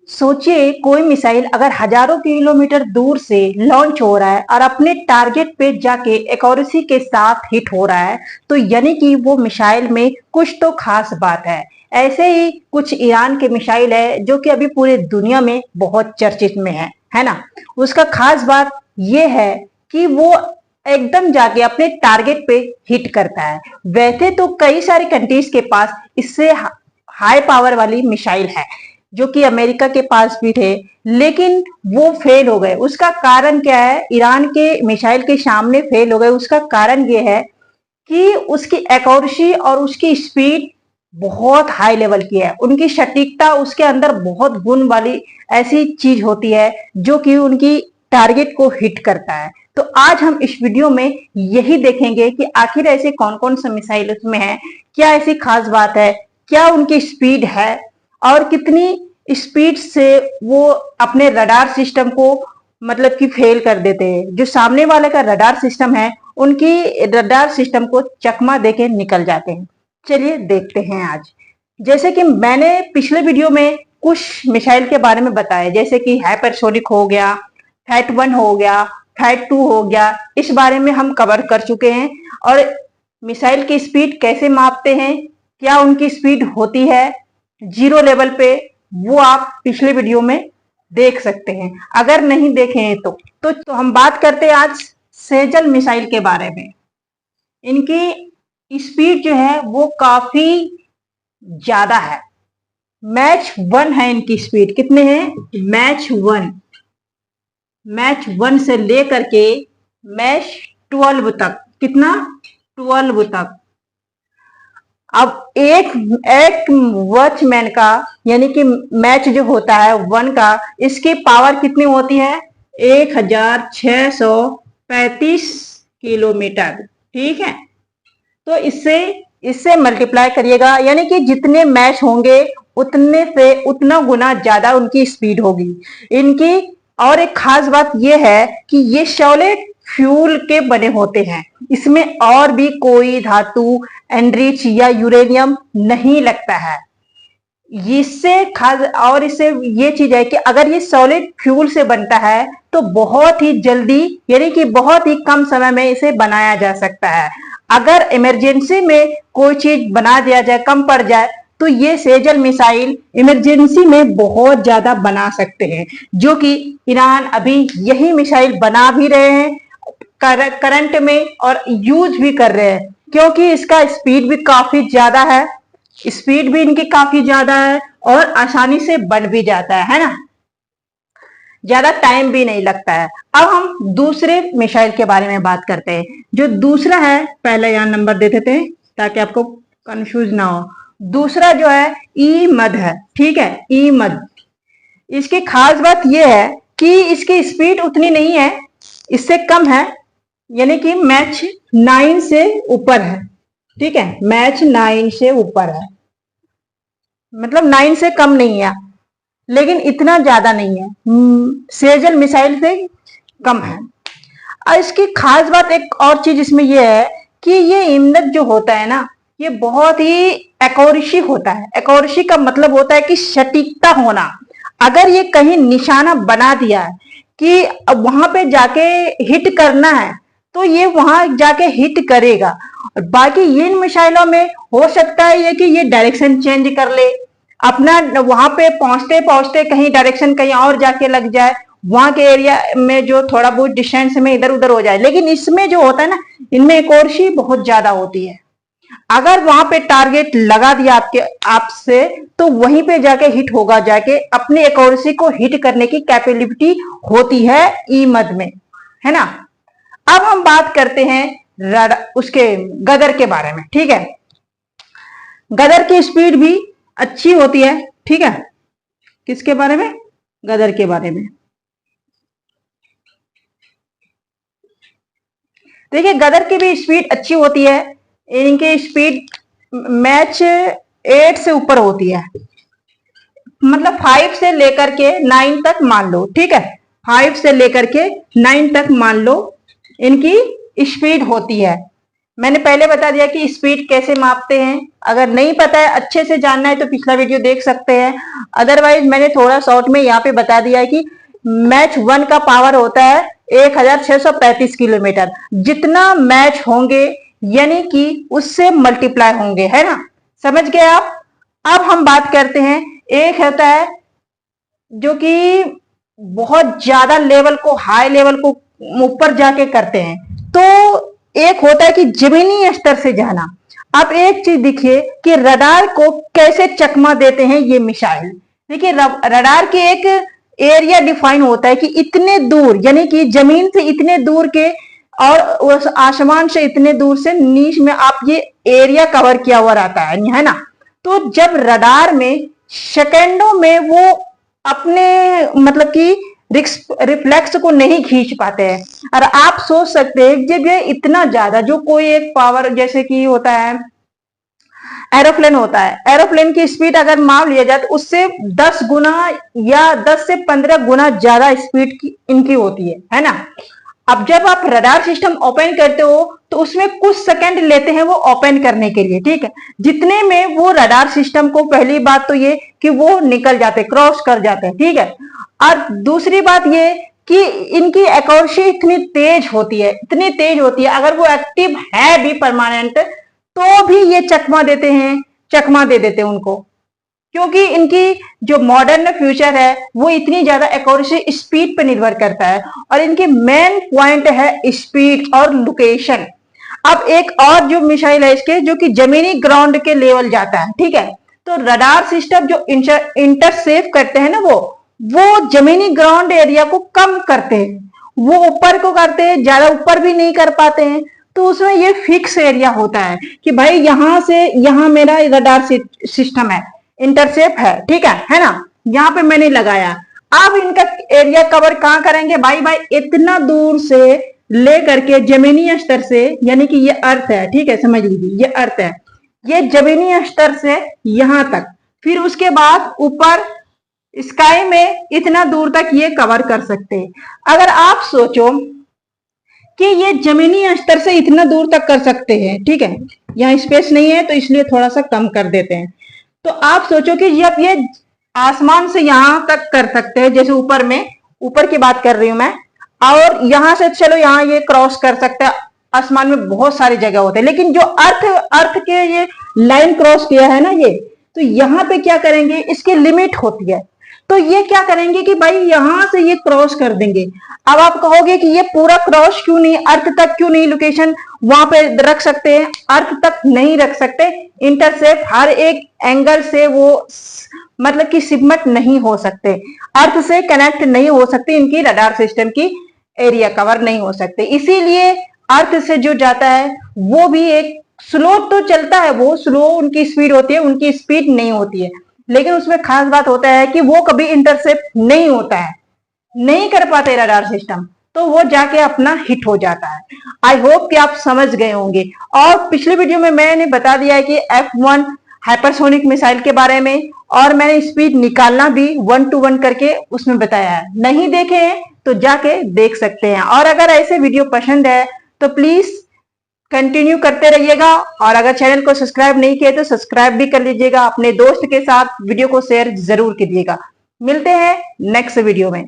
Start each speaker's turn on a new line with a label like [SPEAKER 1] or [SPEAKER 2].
[SPEAKER 1] सोचिए कोई मिसाइल अगर हजारों किलोमीटर दूर से लॉन्च हो रहा है और अपने टारगेट पे जाके एक्यूरेसी के साथ हिट हो रहा है, तो यानी कि वो मिसाइल में कुछ तो खास बात है। ऐसे ही कुछ ईरान के मिसाइल है जो कि अभी पूरे दुनिया में बहुत चर्चित में है ना। उसका खास बात ये है कि वो एकदम जाके अपने टारगेट पे हिट करता है। वैसे तो कई सारी कंट्रीज के पास इससे हाई पावर वाली मिसाइल है, जो कि अमेरिका के पास भी थे, लेकिन वो फेल हो गए। उसका कारण क्या है? ईरान के मिसाइल के सामने फेल हो गए। उसका कारण ये है कि उसकी एक्यूरेसी और उसकी स्पीड बहुत हाई लेवल की है। उनकी सटीकता, उसके अंदर बहुत गुण वाली ऐसी चीज होती है जो कि उनकी टारगेट को हिट करता है। तो आज हम इस वीडियो में यही देखेंगे कि आखिर ऐसे कौन कौन से मिसाइल उसमें है, क्या ऐसी खास बात है, क्या उनकी स्पीड है और कितनी स्पीड से वो अपने रडार सिस्टम को मतलब कि फेल कर देते हैं। जो सामने वाले का रडार सिस्टम है, उनकी रडार सिस्टम को चकमा देके निकल जाते हैं। चलिए देखते हैं आज। जैसे कि मैंने पिछले वीडियो में कुछ मिसाइल के बारे में बताया, जैसे कि हाइपरसोनिक हो गया, फैट 1 हो गया, फैट 2 हो गया, इस बारे में हम कवर कर चुके हैं। और मिसाइल की स्पीड कैसे मापते हैं, क्या उनकी स्पीड होती है जीरो लेवल पे, वो आप पिछले वीडियो में देख सकते हैं। अगर नहीं देखे हैं तो हम बात करते हैं आज सेजल मिसाइल के बारे में। इनकी स्पीड जो है वो काफी ज्यादा है। मैच 1 है इनकी स्पीड। कितने हैं? मैच 1 से लेकर के मैच 12 तक। कितना? 12 तक। अब एक एक वॉचमैन का यानी कि मैच जो होता है 1 का, इसकी पावर कितनी होती है? 1635 किलोमीटर। ठीक है, तो इससे इससे मल्टीप्लाई करिएगा, यानी कि जितने मैच होंगे उतने से उतना गुना ज्यादा उनकी स्पीड होगी इनकी। और एक खास बात यह है कि ये सॉलिड फ्यूल के बने होते हैं। इसमें और भी कोई धातु, एनरिच या यूरेनियम नहीं लगता है। इससे खास और इससे ये चीज है कि अगर ये सॉलिड फ्यूल से बनता है तो बहुत ही जल्दी यानी कि बहुत ही कम समय में इसे बनाया जा सकता है। अगर इमरजेंसी में कोई चीज बना दिया जाए, कम पड़ जाए, तो ये सेजल मिसाइल इमरजेंसी में बहुत ज्यादा बना सकते हैं, जो कि ईरान अभी यही मिसाइल बना भी रहे हैं करंट में और यूज भी कर रहे हैं, क्योंकि इसका स्पीड भी काफी ज्यादा है। स्पीड भी इनकी काफी ज्यादा है और आसानी से बन भी जाता है ना, ज्यादा टाइम भी नहीं लगता है। अब हम दूसरे मिसाइल के बारे में बात करते हैं। जो दूसरा है, पहले यहां नंबर दे देते हैं ताकि आपको कंफ्यूज ना हो। दूसरा जो है ई मद है। ठीक है, ई मद। इसकी खास बात यह है कि इसकी स्पीड उतनी नहीं है, इससे कम है, यानी कि मैच 9 से ऊपर है। ठीक है, मैच 9 से ऊपर है, मतलब 9 से कम नहीं है, लेकिन इतना ज्यादा नहीं है, सेजल मिसाइल से कम है। और इसकी खास बात एक और चीज इसमें यह है कि ये इमदत जो होता है ना, ये बहुत ही एक्यूरेसी होता है। एक्यूरेसी का मतलब होता है कि सटीकता होना। अगर ये कहीं निशाना बना दिया है कि वहां पे जाके हिट करना है, तो ये वहां जाके हिट करेगा। और बाकी इन मिसाइलों में हो सकता है ये कि ये डायरेक्शन चेंज कर ले, अपना वहां पे पहुंचते पहुंचते कहीं डायरेक्शन कहीं और जाके लग जाए, वहां के एरिया में जो थोड़ा बहुत डिस्टेंस में इधर उधर हो जाए। लेकिन इसमें जो होता है ना, इनमें एक्यूरेसी बहुत ज्यादा होती है। अगर वहां पे टारगेट लगा दिया आपसे, तो वहीं पे जाके हिट होगा, जाके अपने एक्यूरेसी को हिट करने की कैपेबिलिटी होती है ई मद में, है ना। अब हम बात करते हैं उसके गदर के बारे में। ठीक है, गदर की स्पीड भी अच्छी होती है। ठीक है, किसके बारे में? गदर के बारे में। देखिए, गदर की भी स्पीड अच्छी होती है। इनकी स्पीड मैच 8 से ऊपर होती है, मतलब 5 से लेकर के 9 तक मान लो। ठीक है, 5 से लेकर के 9 तक मान लो इनकी स्पीड होती है। मैंने पहले बता दिया कि स्पीड कैसे मापते हैं। अगर नहीं पता है, अच्छे से जानना है तो पिछला वीडियो देख सकते हैं। अदरवाइज मैंने थोड़ा शॉर्ट में यहाँ पे बता दिया है कि मैच 1 का पावर होता है 1635 किलोमीटर। जितना मैच होंगे यानी कि उससे मल्टीप्लाई होंगे, है ना, समझ गए आप। अब हम बात करते हैं, एक होता है जो कि बहुत ज्यादा लेवल को, हाई लेवल को ऊपर जाके करते हैं, तो एक होता है कि जमीनी स्तर से जाना। अब एक चीज देखिए कि रडार को कैसे चकमा देते हैं ये मिसाइल। देखिए रडार के एक एरिया डिफाइन होता है कि इतने दूर, यानी कि जमीन से इतने दूर के और उस आसमान से इतने दूर से नीच में आप ये एरिया कवर किया हुआ रहता है ना। तो जब रडार में सेकेंडों में वो अपने मतलब कि रिफ्लेक्स को नहीं खींच पाते हैं। और आप सोच सकते हैं जब ये इतना ज्यादा, जो कोई एक पावर जैसे कि होता है एरोप्लेन होता है, एरोप्लेन की स्पीड अगर मान लिया जाए तो उससे 10 गुना या 10 से 15 गुना ज्यादा स्पीड की इनकी होती है ना। अब जब आप रडार सिस्टम ओपन करते हो तो उसमें कुछ सेकंड लेते हैं वो ओपन करने के लिए, ठीक है। जितने में वो रडार सिस्टम को, पहली बात तो ये कि वो निकल जाते, क्रॉस कर जाते हैं, ठीक है। और दूसरी बात ये कि इनकी एक्यूरेसी इतनी तेज होती है, इतनी तेज होती है, अगर वो एक्टिव है भी परमानेंट तो भी ये चकमा देते हैं, चकमा दे देते हैं उनको, क्योंकि इनकी जो मॉडर्न फ्यूचर है वो इतनी ज्यादा एक्यूरेसी स्पीड पे निर्भर करता है और इनके मेन पॉइंट है स्पीड और लोकेशन। अब एक और जो मिसाइल है इसके, जो कि जमीनी ग्राउंड के लेवल जाता है, ठीक है। तो रडार सिस्टम जो इंटरसेप्ट करते हैं ना, वो जमीनी ग्राउंड एरिया को कम करते हैं, वो ऊपर को करते हैं, ज्यादा ऊपर भी नहीं कर पाते हैं। तो उसमें ये फिक्स एरिया होता है कि भाई यहां से यहां मेरा रडार सिस्टम है, इंटरसेप्ट है, ठीक है ना, यहाँ पे मैंने लगाया। अब इनका एरिया कवर कहाँ करेंगे भाई इतना दूर से लेकर के जमीनी स्तर से, यानी कि ये अर्थ है, ठीक है, समझ लीजिए ये अर्थ है, ये जमीनी स्तर से यहां तक, फिर उसके बाद ऊपर स्काई में इतना दूर तक ये कवर कर सकते हैं। अगर आप सोचो कि ये जमीनी स्तर से इतना दूर तक कर सकते हैं, ठीक है, यहाँ स्पेस नहीं है तो इसलिए थोड़ा सा कम कर देते हैं। तो आप सोचो कि जब ये आसमान से यहां तक कर सकते हैं, जैसे ऊपर में, ऊपर की बात कर रही हूं मैं, और यहां से चलो यहां ये क्रॉस कर सकते हैं। आसमान में बहुत सारी जगह होते हैं, लेकिन जो अर्थ के ये लाइन क्रॉस किया है ना ये, तो यहाँ पे क्या करेंगे, इसकी लिमिट होती है। तो ये क्या करेंगे कि भाई यहां से ये क्रॉस कर देंगे। अब आप कहोगे कि ये पूरा क्रॉस क्यों नहीं, अर्थ तक क्यों नहीं लोकेशन वहां पे रख सकते हैं? अर्थ तक नहीं रख सकते, इंटरसेप्ट हर एक एंगल से वो मतलब कि सिमट नहीं हो सकते, अर्थ से कनेक्ट नहीं हो सकते, इनकी रडार सिस्टम की एरिया कवर नहीं हो सकते। इसीलिए अर्थ से जो जाता है वो भी एक स्लो तो चलता है, वो स्लो उनकी स्पीड होती है, उनकी स्पीड नहीं होती है, लेकिन उसमें खास बात होता है कि वो कभी इंटरसेप्ट नहीं होता है, नहीं कर पाते रडार सिस्टम, तो वो जाके अपना हिट हो जाता है। आई होप कि आप समझ गए होंगे। और पिछले वीडियो में मैंने बता दिया है कि F1 हाइपरसोनिक मिसाइल के बारे में, और मैंने स्पीड निकालना भी 1 to 1 करके उसमें बताया है। नहीं देखे हैं तो जाके देख सकते हैं। और अगर ऐसे वीडियो पसंद है तो प्लीज कंटिन्यू करते रहिएगा, और अगर चैनल को सब्सक्राइब नहीं किए तो सब्सक्राइब भी कर लीजिएगा। अपने दोस्त के साथ वीडियो को शेयर जरूर कीजिएगा। मिलते हैं नेक्स्ट वीडियो में।